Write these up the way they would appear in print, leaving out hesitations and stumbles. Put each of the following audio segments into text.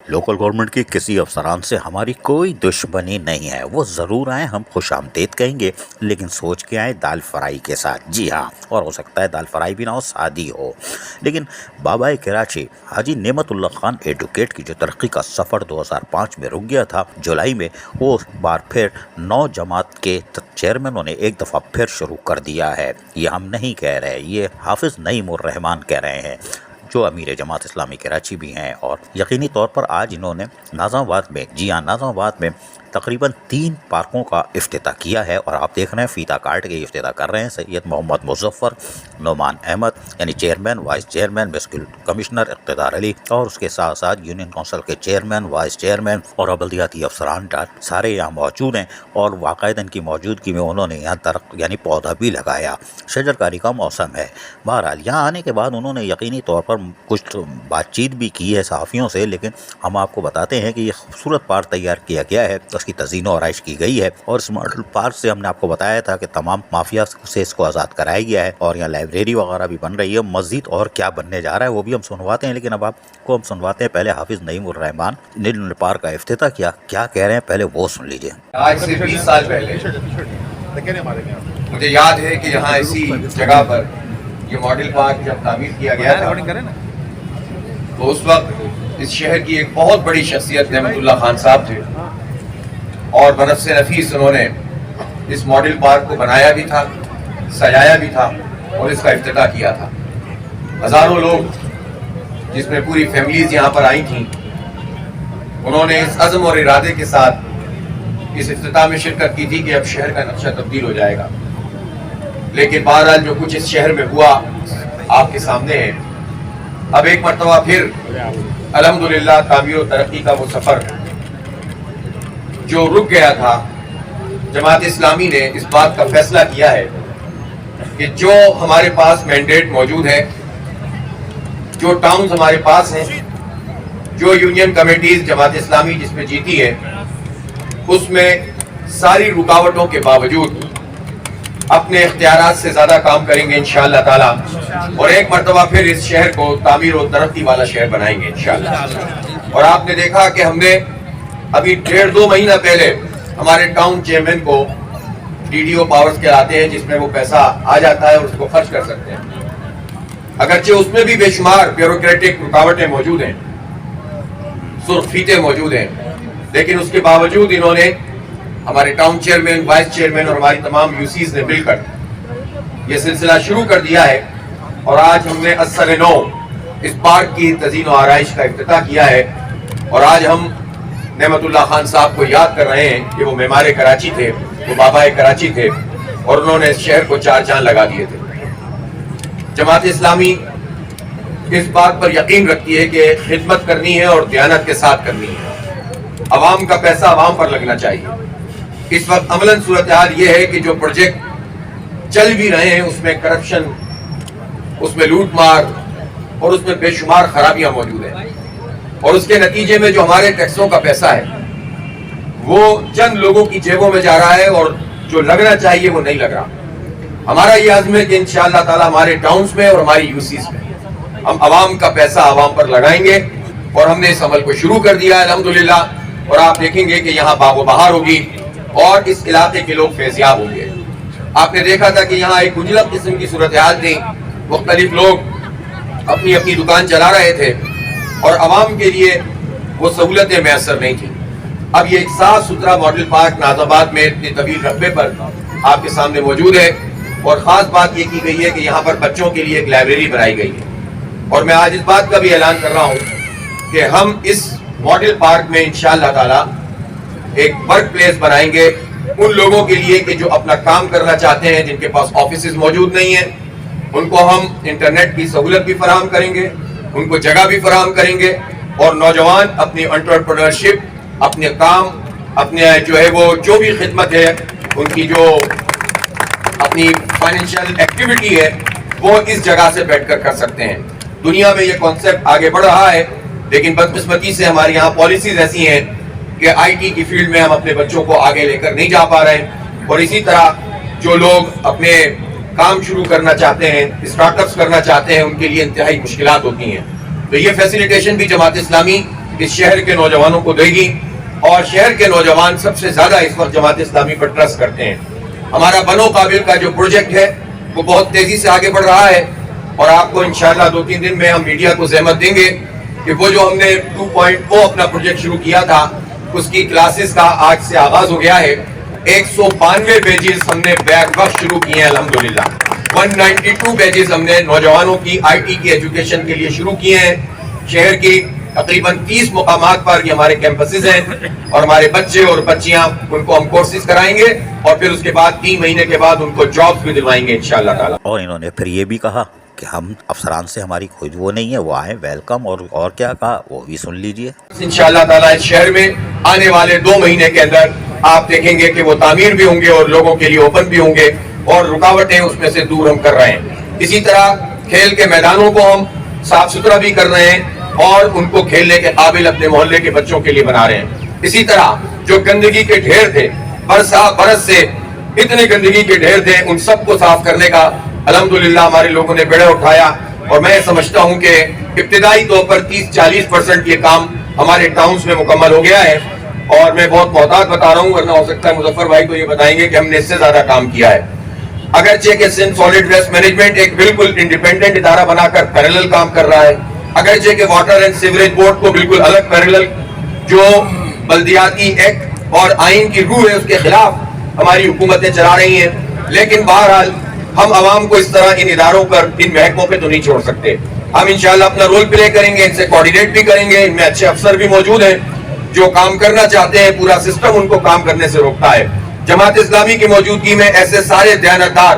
Local government کی کسی افسران سے ہماری کوئی دشمنی نہیں ہے، وہ ضرور آئیں، ہم خوش آمدید کہیں گے، لیکن سوچ کے آئیں دال فرائی کے ساتھ۔ جی ہاں، اور ہو سکتا ہے دال فرائی بھی نہ ہو، سادی ہو۔ لیکن بابا کراچی حاجی نعمت اللہ خان ایڈوکیٹ کی جو ترقی کا سفر 2005 میں رک گیا تھا، جولائی میں وہ بار پھر 9 جماعت کے چیئرمینوں نے ایک دفعہ پھر شروع کر دیا ہے۔ یہ ہم نہیں کہہ رہے، یہ حافظ نعیم الرحمان کہہ رہے ہیں، جو امیر جماعت اسلامی کراچی بھی ہیں، اور یقینی طور پر آج انہوں نے ناظم آباد میں، جی ہاں ناظم آباد میں تقریباً 3 پارکوں کا افتتاح کیا ہے، اور آپ دیکھ رہے ہیں فیتہ کاٹ کے افتتاح کر رہے ہیں سید محمد مظفر، نعمان احمد یعنی chairman, vice chairman, muscle commissioner اقتدار علی، اور اس کے ساتھ ساتھ یونین کونسل کے چیئرمین، وائس چیئرمین اور بلدیاتی افسران سارے یہاں موجود ہیں، اور باقاعدہ ان کی موجودگی میں انہوں نے یہاں یعنی پودا بھی لگایا۔ شجرکاری کا موسم ہے۔ بہرحال یہاں آنے کے بعد انہوں نے یقینی طور پر کچھ بات چیت بھی کی ہے صحافیوں سے، لیکن ہم آپ کو بتاتے ہیں کہ یہ خوبصورت پارک تیار کیا گیا ہے، اس کی تزئین و آرائش کی گئی ہے، اور اس ماڈل پارک سے ہم نے آپ کو بتایا تھا کہ تمام مافیا سے اس کو آزاد کرایا گیا ہے، اور یہاں لائبریری وغیرہ بھی بن رہی ہے۔ مزید اور کیا بننے جا رہا ہے وہ بھی ہم سنواتے ہیں، لیکن اب آپ کو ہم سنواتے ہیں پہلے حافظ نعیم الرحمان نے پارک کا افتتاح کیا کہہ رہے ہیں، پہلے وہ سن لیجئے۔ آج سے 20 سال پہلے مجھے یاد ہے کہ یہاں اسی جگہ پر یہ ماڈل پارک جب تعمیر کیا گیا تھا تو اس وقت اس شہر کی ایک بہت بڑی شخصیت نعمت اللہ خان صاحب تھے، اور بنفس نفیس انہوں نے اس ماڈل پارک کو بنایا بھی تھا، سجایا بھی تھا، اور اس کا افتتاح کیا تھا۔ ہزاروں لوگ جس میں پوری فیملیز یہاں پر آئی تھیں، انہوں نے اس عزم اور ارادے کے ساتھ اس افتتاح میں شرکت کی تھی کہ اب شہر کا نقشہ تبدیل ہو جائے گا، لیکن بہرحال جو کچھ اس شہر میں ہوا آپ کے سامنے ہے۔ اب ایک مرتبہ پھر الحمدللہ تعمیر و ترقی کا وہ سفر جو رک گیا تھا، جماعت اسلامی نے اس بات کا فیصلہ کیا ہے کہ جو ہمارے پاس مینڈیٹ موجود ہے، جو ٹاؤنز ہمارے پاس ہیں، جو یونین کمیٹیز جماعت اسلامی جس میں جیتی ہے، اس میں ساری رکاوٹوں کے باوجود اپنے اختیارات سے زیادہ کام کریں گے انشاءاللہ تعالیٰ، اور ایک مرتبہ پھر اس شہر کو تعمیر و ترقی والا شہر بنائیں گے انشاءاللہ۔ اور آپ نے دیکھا کہ ہم نے ابھی 1.5-2 مہینہ پہلے ہمارے ٹاؤن چیئرمین کو DDO پاورز کراتے ہیں، جس میں وہ پیسہ آ جاتا ہے اور اس کو خرچ کر سکتے ہیں، اگرچہ اس میں بھی بے شمار بیوروکریٹک رکاوٹیں موجود ہیں، سرخ فیتے موجود ہیں، لیکن اس کے باوجود انہوں نے، ہمارے ٹاؤن چیئرمین، وائس چیئرمین اور ہماری تمام UCs نے مل کر یہ سلسلہ شروع کر دیا ہے، اور آج ہم نے اثر نو اس پارک کی تزئین و آرائش کا افتتاح کیا ہے، اور آج ہم نعمت اللہ خان صاحب کو یاد کر رہے ہیں کہ وہ معمار کراچی تھے، وہ بابا کراچی تھے، اور انہوں نے اس شہر کو 4 چاند لگا دیے تھے۔ جماعت اسلامی اس بات پر یقین رکھتی ہے کہ خدمت کرنی ہے اور دیانت کے ساتھ کرنی ہے، عوام کا پیسہ عوام پر لگنا چاہیے۔ اس وقت عملاً صورتحال یہ ہے کہ جو پروجیکٹ چل بھی رہے ہیں اس میں کرپشن، اس میں لوٹ مار اور اس میں بے شمار خرابیاں موجود ہیں، اور اس کے نتیجے میں جو ہمارے ٹیکسوں کا پیسہ ہے وہ چند لوگوں کی جیبوں میں جا رہا ہے، اور جو لگنا چاہیے وہ نہیں لگ رہا۔ ہمارا یہ عزم ہے کہ انشاءاللہ تعالی ہمارے ٹاؤنز میں اور ہماری UCs میں ہم عوام کا پیسہ عوام پر لگائیں گے، اور ہم نے اس عمل کو شروع کر دیا ہے الحمدللہ، اور آپ دیکھیں گے کہ یہاں باغ و بہار ہوگی اور اس علاقے کے لوگ فیضیاب ہوں گے۔ آپ نے دیکھا تھا کہ یہاں ایک گنجلک قسم کی صورتحال تھی، مختلف لوگ اپنی اپنی دکان چلا رہے تھے اور عوام کے لیے وہ سہولتیں میسر نہیں تھیں۔ اب یہ ایک صاف ستھرا ماڈل پارک ناظم آباد میں اتنے طویل رقبے پر آپ کے سامنے موجود ہے، اور خاص بات یہ کی گئی ہے کہ یہاں پر بچوں کے لیے ایک لائبریری بنائی گئی ہے، اور میں آج اس بات کا بھی اعلان کر رہا ہوں کہ ہم اس ماڈل پارک میں انشاءاللہ تعالی ایک ورک پلیس بنائیں گے ان لوگوں کے لیے کہ جو اپنا کام کرنا چاہتے ہیں، جن کے پاس آفیسز موجود نہیں ہیں، ان کو ہم انٹرنیٹ کی سہولت بھی فراہم کریں گے، ان کو جگہ بھی فراہم کریں گے، اور نوجوان اپنی انٹرپرینورشپ، اپنے کام، اپنے جو بھی خدمت ہے، ان کی جو اپنی فائنینشیل ایکٹیویٹی ہے وہ اس جگہ سے بیٹھ کر سکتے ہیں۔ دنیا میں یہ کانسیپٹ آگے بڑھ رہا ہے، لیکن بدقسمتی سے ہمارے یہاں پالیسیز ایسی ہیں کہ IT کی فیلڈ میں ہم اپنے بچوں کو آگے لے کر نہیں جا پا رہے ہیں، اور اسی طرح جو لوگ اپنے کام شروع کرنا چاہتے ہیں، اسٹارٹ اپس کرنا چاہتے ہیں، ان کے لیے انتہائی مشکلات ہوتی ہیں۔ تو یہ فیسیلیٹیشن بھی جماعت اسلامی اس شہر کے نوجوانوں کو دے گی، اور شہر کے نوجوان سب سے زیادہ اس وقت جماعت اسلامی پر ٹرسٹ کرتے ہیں۔ ہمارا بنو قابل کا جو پروجیکٹ ہے وہ بہت تیزی سے آگے بڑھ رہا ہے، اور آپ کو انشاءاللہ 2-3 دن میں ہم میڈیا کو زحمت دیں گے کہ وہ جو ہم نے 2.0 اپنا پروجیکٹ شروع کیا تھا اس کی کلاسز کا آج سے آغاز ہو گیا ہے۔ 192 بیجز ہم نے بیک وقت شروع کیے ہیں الحمدللہ۔ 192 بیجز ہم نے نوجوانوں کی آئی ٹی کی ایجوکیشن کے لیے شروع کیے ہیں۔ شہر کی تقریباً 30 مقامات پر یہ ہمارے کیمپسز ہیں، اور ہمارے بچے اور بچیاں ان کو ہم کورسز کرائیں گے، اور پھر اس کے بعد 3 مہینے کے بعد ان کو جابز بھی دلوائیں گے انشاءاللہ تعالی۔ اور انہوں نے پھر یہ بھی کہا کہ ہم افسران سے ہماری کوئی وہ نہیں ہے، وہ آئیں ویلکم، اور کیا کہا وہ بھی سن لیجئے۔ انشاءاللہ تعالی اس شہر میں آنے والے 2 مہینے کے اندر آپ دیکھیں گے کہ وہ تعمیر بھی ہوں گے اور لوگوں کے لیے اوپن بھی ہوں گے، اور رکاوٹیں اس میں سے دور ہم کر رہے ہیں۔ اسی طرح کھیل کے میدانوں کو ہم صاف ستھرا بھی کر رہے ہیں، اور ان کو کھیلنے کے قابل اپنے محلے کے بچوں کے لیے بنا رہے ہیں۔ اسی طرح جو گندگی کے ڈھیر تھے، برس سے اتنے گندگی کے ڈھیر تھے، ان سب کو صاف کرنے کا الحمدللہ ہمارے لوگوں نے بیڑا اٹھایا، اور میں سمجھتا ہوں کہ ابتدائی طور پر 30-40% یہ کام ہمارے ٹاؤنز میں مکمل ہو گیا ہے، اور میں بہت محتاط بتا رہا ہوں، ورنہ ہو سکتا ہے مظفر بھائی کو یہ بتائیں گے کہ ہم نے اس سے زیادہ کام کیا ہے۔ اگرچہ کہ سندھ سالڈ ویسٹ مینجمنٹ ایک بالکل انڈیپینڈنٹ ادارہ بنا کر پیرلل کام کر رہا ہے، اگرچہ کہ واٹر اینڈ سیوریج بورڈ کو بالکل الگ پیرلل، جو بلدیاتی ایکٹ اور آئین کی روح ہے اس کے خلاف ہماری حکومتیں چلا رہی ہیں، لیکن بہرحال ہم عوام کو اس طرح ان اداروں پر، ان محکموں پہ تو نہیں چھوڑ سکتے۔ ہم انشاءاللہ اپنا رول پلے کریں گے، ان سے کوارڈینیٹ بھی کریں گے، ان میں اچھے افسر بھی موجود ہیں جو کام کرنا چاہتے ہیں، پورا سسٹم ان کو کام کرنے سے روکتا ہے۔ جماعت اسلامی کی موجودگی میں ایسے سارے دیانتدار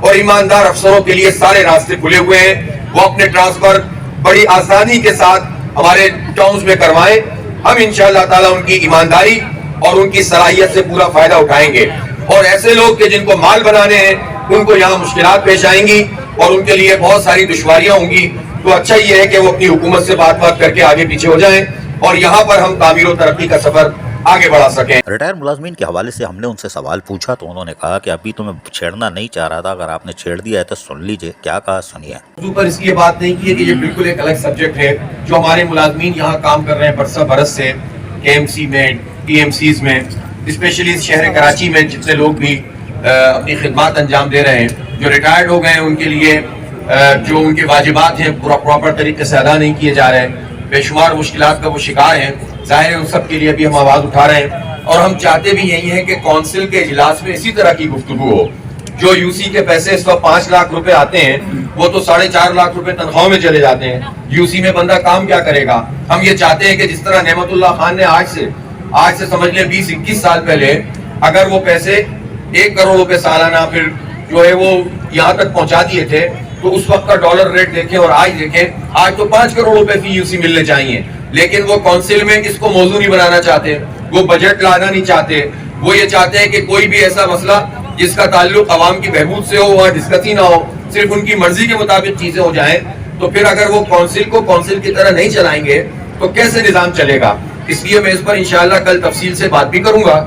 اور ایماندار افسروں کے لیے سارے راستے کھلے ہوئے ہیں، وہ اپنے ٹرانسفر بڑی آسانی کے ساتھ ہمارے ٹاؤنز میں کروائیں۔ ہم انشاءاللہ تعالیٰ ان کی ایمانداری اور ان کی صلاحیت سے پورا فائدہ اٹھائیں گے، اور ایسے لوگ کہ جن کو مال بنانے ہیں ان کو یہاں مشکلات پیش آئیں گی اور ان کے لیے بہت ساری دشواریاں ہوں گی، تو اچھا یہ ہے کہ وہ اپنی حکومت سے بات کر کے آگے پیچھے ہو جائیں، اور یہاں پر ہم تعمیر و ترقی کا سفر آگے بڑھا سکیں۔ ریٹائر ملازمین کے حوالے سے ہم نے ان سے سوال پوچھا تو انہوں نے کہا کہ ابھی تو میں چھیڑنا نہیں چاہ رہا تھا، اگر آپ نے چھیڑ دیا ہے تو سن لیجئے۔ کیا کہا سنیے۔ موضوع پر اس لیے بات نہیں کی ہے کہ یہ بالکل ایک الگ سبجیکٹ ہے، جو ہمارے ملازمین یہاں کام کر رہے ہیں برس سے KMC میں، TMCs میں، اسپیشلی شہر کراچی میں جتنے لوگ بھی اپنی خدمات انجام دے رہے ہیں، جو ریٹائرڈ ہو گئے ہیں ان کے لیے جو ان کے واجبات ہیں پراپر طریقے سے ادا نہیں کیے جا رہے ہیں، بے شمار مشکلات کا وہ شکار ہیں، ظاہر ہے ان سب کے لیے بھی ہم آواز اٹھا رہے ہیں، اور ہم چاہتے بھی یہی ہیں کہ کونسل کے اجلاس میں اسی طرح کی گفتگو ہو۔ جو UC کے پیسے اس وقت 5 لاکھ روپے آتے ہیں وہ تو 4.5 لاکھ روپے تنخواہ میں چلے جاتے ہیں، UC میں بندہ کام کیا کرے گا؟ ہم یہ چاہتے ہیں کہ جس طرح نعمت اللہ خان نے آج سے سمجھ لیں 20-21 سال پہلے اگر وہ پیسے 1 کروڑ روپے سالانہ پھر جو ہے وہ یہاں تک پہنچا دیے تھے، تو اس وقت کا ڈالر ریٹ دیکھیں اور آج دیکھیں، آج تو 5 کروڑ روپے فی UC ملنے چاہیے، لیکن وہ کونسل میں اس کو موضوع نہیں بنانا چاہتے، وہ بجٹ لانا نہیں چاہتے، وہ یہ چاہتے ہیں کہ کوئی بھی ایسا مسئلہ جس کا تعلق عوام کی بہبود سے ہو وہاں ڈسکس ہی نہ ہو، صرف ان کی مرضی کے مطابق چیزیں ہو جائیں، تو پھر اگر وہ کونسل کو کونسل کی طرح نہیں چلائیں گے تو کیسے نظام چلے گا؟ اس لیے میں اس پر انشاءاللہ کل تفصیل سے بات بھی کروں گا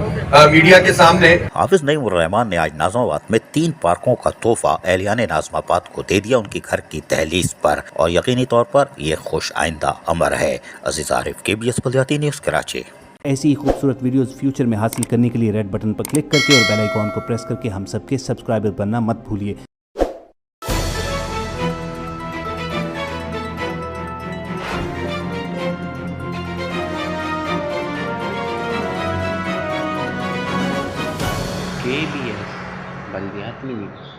میڈیا کے سامنے۔ حافظ نعیم الرحمان نے آج ناظم آباد میں 3 پارکوں کا تحفہ اہلیان ناظم آباد کو دے دیا ان کی گھر کی دہلیز پر، اور یقینی طور پر یہ خوش آئندہ امر ہے۔ عزیز عارف، KBS بلدیاتی نیوز، کراچی۔ ایسی ہی خوبصورت ویڈیوز فیوچر میں حاصل کرنے کے لیے ریڈ بٹن پر کلک کر کے اور بیل آئیکن کو پریس کر کے ہم سب کے سبسکرائبر بننا مت بھولیے۔ KBS بلدیاتی نیوز۔